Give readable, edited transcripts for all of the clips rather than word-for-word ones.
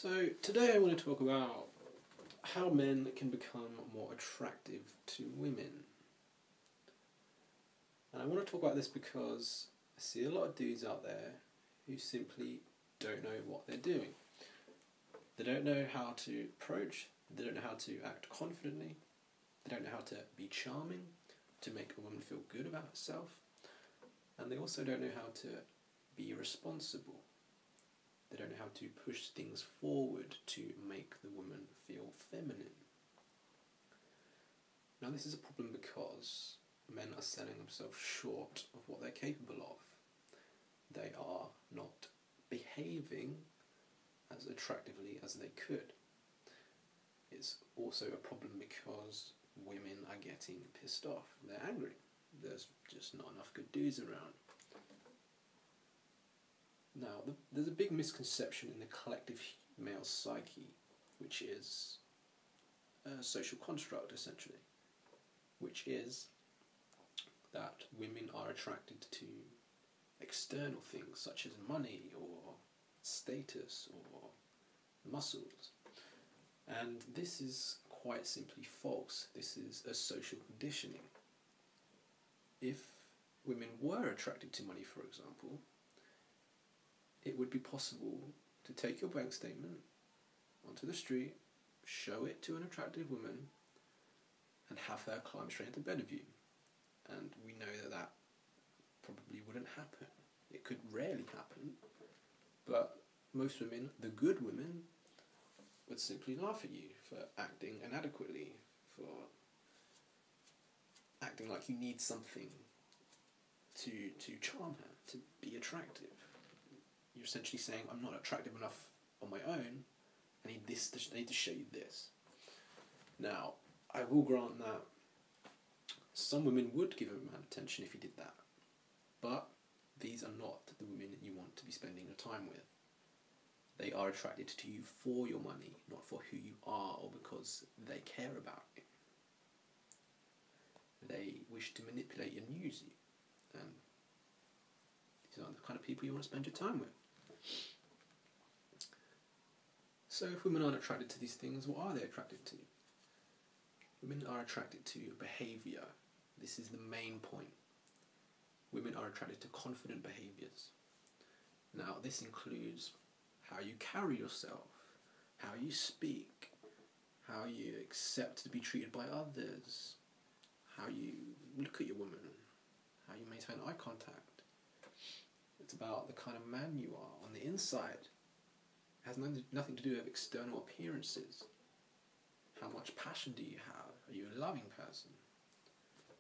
So today I want to talk about how men can become more attractive to women. And I want to talk about this because I see a lot of dudes out there who simply don't know what they're doing. They don't know how to approach, they don't know how to act confidently, they don't know how to be charming, to make a woman feel good about herself, and they also don't know how to be responsible. They don't know how to push things forward to make the woman feel feminine. Now this is a problem because men are selling themselves short of what they're capable of. They are not behaving as attractively as they could. It's also a problem because women are getting pissed off. They're angry. There's just not enough good dudes around. Now, there's a big misconception in the collective male psyche, which is a social construct, essentially, which is that women are attracted to external things such as money or status or muscles. And this is quite simply false. This is a social conditioning. If women were attracted to money, for example, it would be possible to take your bank statement onto the street, show it to an attractive woman, and have her climb straight into bed with you. And we know that that probably wouldn't happen. It could rarely happen, but most women, the good women, would simply laugh at you for acting inadequately, for acting like you need something to charm her, to be attractive. You're essentially saying, I'm not attractive enough on my own, I need to show you this. Now, I will grant that some women would give a man attention if he did that, but these are not the women that you want to be spending your time with. They are attracted to you for your money, not for who you are or because they care about you. They wish to manipulate and use you, and these aren't the kind of people you want to spend your time with. So if women aren't attracted to these things, what are they attracted to? Women are attracted to behaviour. This is the main point. Women are attracted to confident behaviours. Now this includes how you carry yourself, how you speak, how you accept to be treated by others, how you look at your woman, how you maintain eye contact. It's about the kind of man you are on the inside. It has nothing to do with external appearances. How much passion do you have? Are you a loving person?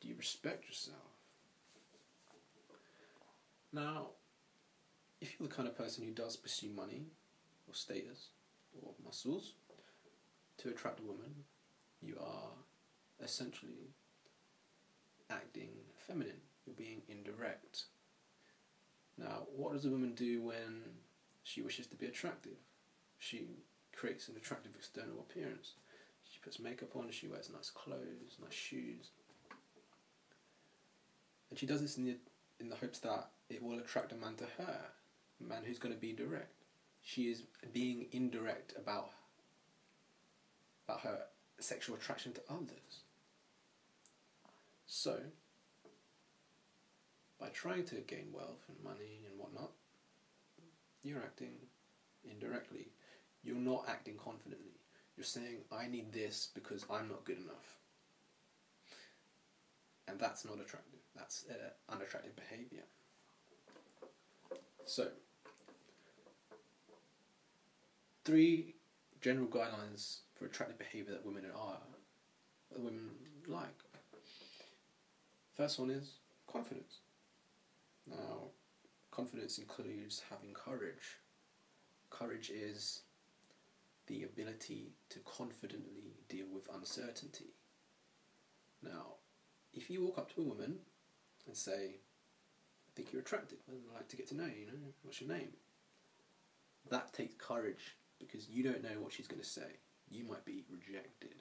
Do you respect yourself? Now, if you're the kind of person who does pursue money or status or muscles to attract a woman, you are essentially acting feminine. You're being indirect. Now, what does a woman do when she wishes to be attractive? She creates an attractive external appearance. She puts makeup on, she wears nice clothes, nice shoes. And she does this in the hopes that it will attract a man to her, a man who's going to be direct. She is being indirect about her sexual attraction to others. So, by trying to gain wealth and money and whatnot, you're acting indirectly. You're not acting confidently. You're saying, I need this because I'm not good enough. And that's not attractive. That's unattractive behaviour. So, 3 general guidelines for attractive behaviour that women like. First one is confidence. Now, confidence includes having courage. Courage is the ability to confidently deal with uncertainty. Now, if you walk up to a woman and say, I think you're attractive, I'd like to get to know you, what's your name? That takes courage because you don't know what she's going to say. You might be rejected.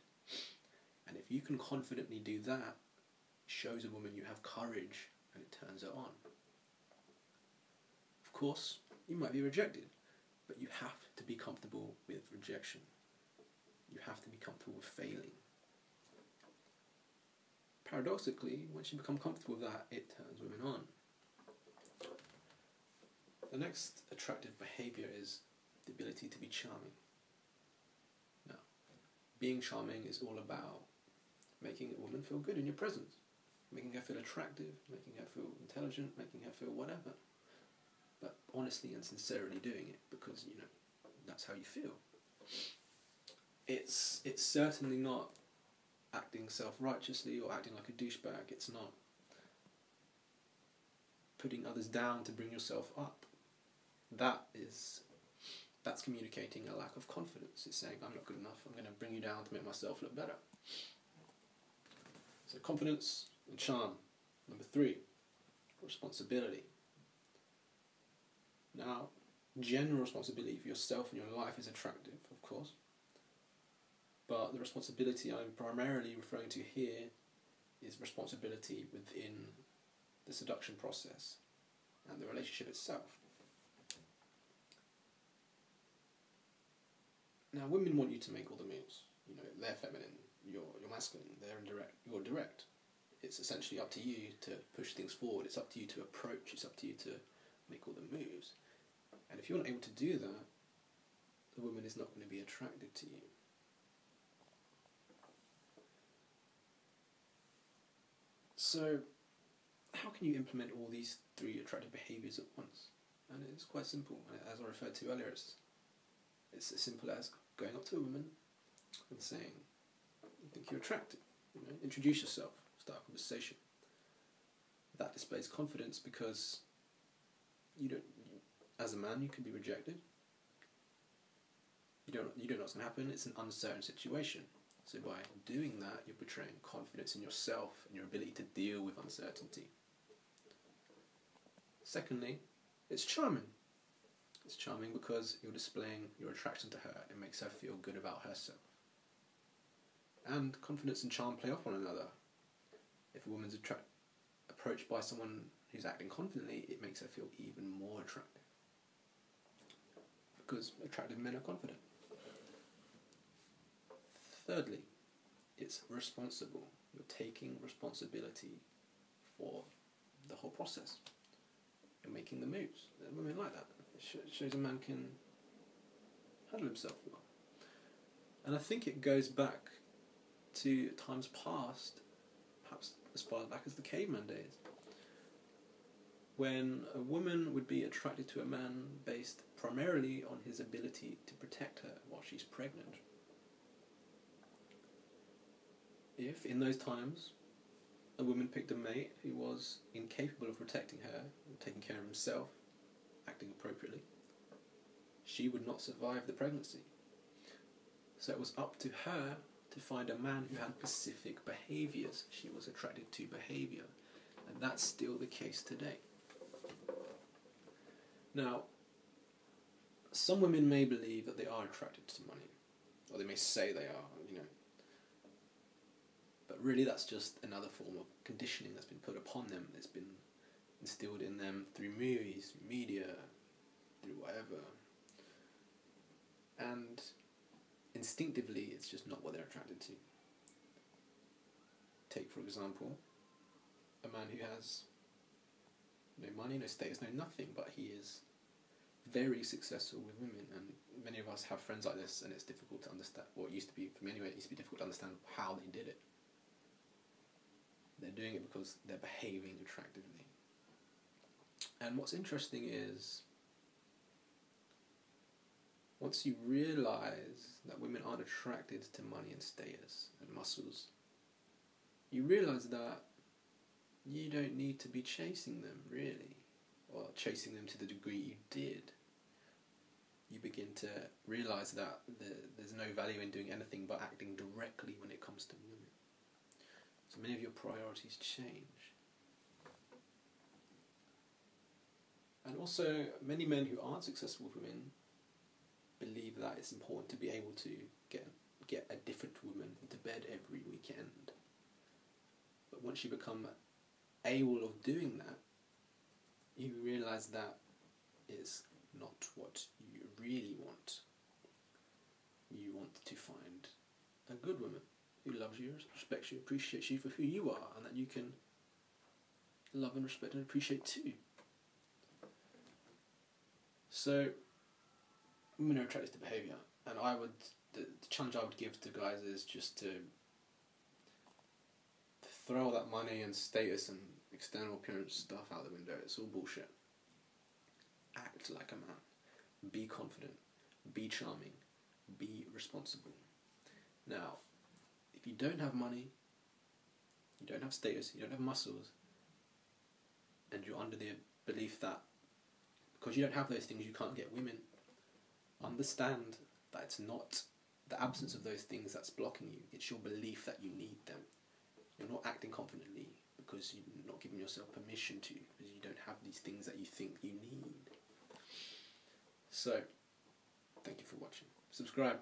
And if you can confidently do that, it shows a woman you have courage and it turns her on. Of course, you might be rejected, But you have to be comfortable with rejection. You have to be comfortable with failing. Paradoxically, once you become comfortable with that, it turns women on. The next attractive behaviour is the ability to be charming. Now, being charming is all about making a woman feel good in your presence, making her feel attractive, making her feel intelligent, making her feel whatever. But honestly and sincerely doing it because, that's how you feel. It's certainly not acting self-righteously or acting like a douchebag. It's not putting others down to bring yourself up. That's communicating a lack of confidence. It's saying, I'm not good enough, I'm going to bring you down to make myself look better. So confidence and charm. Number 3, responsibility. Now, general responsibility for yourself and your life is attractive, of course. But the responsibility I'm primarily referring to here is responsibility within the seduction process and the relationship itself. Now, women want you to make all the moves. They're feminine, you're masculine, you're direct. It's essentially up to you to push things forward. It's up to you to approach. It's up to you to make all the moves. And if you're not able to do that, the woman is not going to be attracted to you. So, how can you implement all these 3 attractive behaviours at once? And it's quite simple. As I referred to earlier, it's as simple as going up to a woman and saying, I think you're attractive. Introduce yourself, start a conversation. That displays confidence because as a man, you can be rejected. You don't know what's going to happen. It's an uncertain situation. So by doing that, you're portraying confidence in yourself and your ability to deal with uncertainty. Secondly, it's charming. It's charming because you're displaying your attraction to her. It makes her feel good about herself. And confidence and charm play off one another. If a woman's approached by someone who's acting confidently, it makes her feel even more attractive. Because attractive men are confident. Thirdly, it's responsible. You're taking responsibility for the whole process. You're making the moves. Women like that. It shows a man can handle himself well. And I think it goes back to times past, perhaps as far back as the caveman days, when a woman would be attracted to a man based primarily on his ability to protect her while she's pregnant. If, in those times, a woman picked a mate who was incapable of protecting her, taking care of himself, acting appropriately, she would not survive the pregnancy. So it was up to her to find a man who had specific behaviours. She was attracted to behaviour. And that's still the case today. Now, some women may believe that they are attracted to money, or they may say they are, But really that's just another form of conditioning that's been put upon them, that's been instilled in them through movies, through media, through whatever. And instinctively it's just not what they're attracted to. Take, for example, a man who has no money, no status, no nothing, but he is very successful with women, and many of us have friends like this, and it's difficult to understand, well, it used to be, for me anyway, it used to be difficult to understand how they did it. They're doing it because they're behaving attractively. And what's interesting is, once you realise that women aren't attracted to money and status and muscles, you realise that you don't need to be chasing them, really, or chasing them to the degree you did. You begin to realise that there's no value in doing anything but acting directly when it comes to women. So many of your priorities change. And also, many men who aren't successful with women believe that it's important to be able to get a different woman into bed every weekend. But once you become able of doing that, you realise that it's not what you really want. You want to find a good woman who loves you, respects you, appreciates you for who you are, and that you can love and respect and appreciate too. So, women are attracted to behaviour, and the challenge I would give to guys is just to throw all that money and status and external appearance stuff out the window. It's all bullshit. Act like a man. Be confident. Be charming. Be responsible. Now, if you don't have money, you don't have status, you don't have muscles, and you're under the belief that because you don't have those things you can't get women, understand that it's not the absence of those things that's blocking you, it's your belief that you need them. You're not acting confidently because you're not giving yourself permission to, because you don't have these things that you think you need. So, thank you for watching. Subscribe.